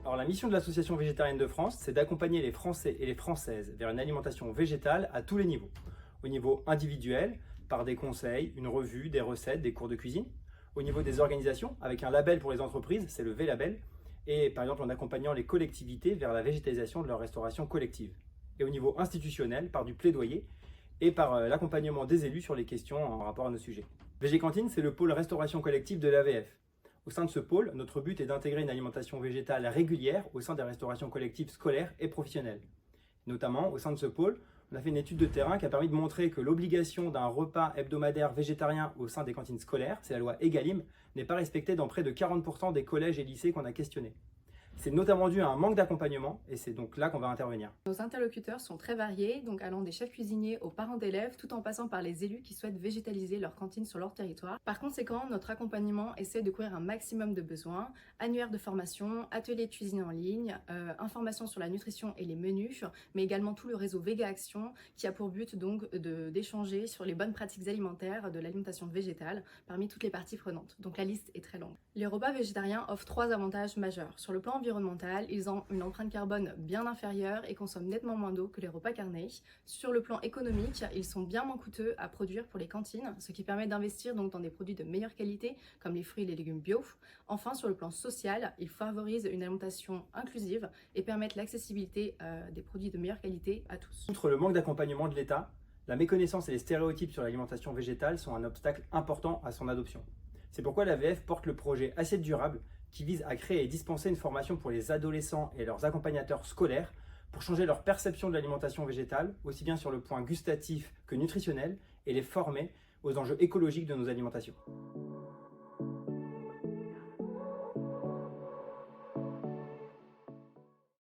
Alors la mission de l'Association végétarienne de France, c'est d'accompagner les Français et les Françaises vers une alimentation végétale à tous les niveaux. Au niveau individuel, par des conseils, une revue, des recettes, des cours de cuisine. Au niveau des organisations, avec un label pour les entreprises, c'est le V-Label. Et par exemple en accompagnant les collectivités vers la végétalisation de leur restauration collective. Et au niveau institutionnel, par du plaidoyer et par l'accompagnement des élus sur les questions en rapport à nos sujets. Végécantine, c'est le pôle restauration collective de l'AVF. Au sein de ce pôle, notre but est d'intégrer une alimentation végétale régulière au sein des restaurations collectives scolaires et professionnelles. Notamment, au sein de ce pôle, on a fait une étude de terrain qui a permis de montrer que l'obligation d'un repas hebdomadaire végétarien au sein des cantines scolaires, c'est la loi Egalim, n'est pas respectée dans près de 40% des collèges et lycées qu'on a questionnés. C'est notamment dû à un manque d'accompagnement et c'est donc là qu'on va intervenir. Nos interlocuteurs sont très variés, donc allant des chefs cuisiniers aux parents d'élèves, tout en passant par les élus qui souhaitent végétaliser leur cantine sur leur territoire. Par conséquent, notre accompagnement essaie de couvrir un maximum de besoins, annuaires de formation, ateliers de cuisine en ligne, informations sur la nutrition et les menus, mais également tout le réseau Véga Action qui a pour but donc d'échanger sur les bonnes pratiques alimentaires de l'alimentation végétale parmi toutes les parties prenantes. Donc la liste est très longue. Les repas végétariens offrent 3 avantages majeurs. Sur le plan environnemental, ils ont une empreinte carbone bien inférieure et consomment nettement moins d'eau que les repas carnés. Sur le plan économique, ils sont bien moins coûteux à produire pour les cantines, ce qui permet d'investir donc dans des produits de meilleure qualité comme les fruits et les légumes bio. Enfin, sur le plan social, ils favorisent une alimentation inclusive et permettent l'accessibilité des produits de meilleure qualité à tous. Outre le manque d'accompagnement de l'État, la méconnaissance et les stéréotypes sur l'alimentation végétale sont un obstacle important à son adoption. C'est pourquoi l'AVF porte le projet Assiette durable qui vise à créer et dispenser une formation pour les adolescents et leurs accompagnateurs scolaires pour changer leur perception de l'alimentation végétale, aussi bien sur le point gustatif que nutritionnel, et les former aux enjeux écologiques de nos alimentations.